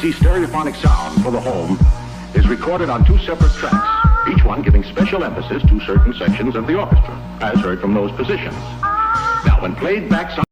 PBT stereophonic sound for the home is recorded on 2 separate tracks, each one giving special emphasis to certain sections of the orchestra, as heard from those positions. Now, when played back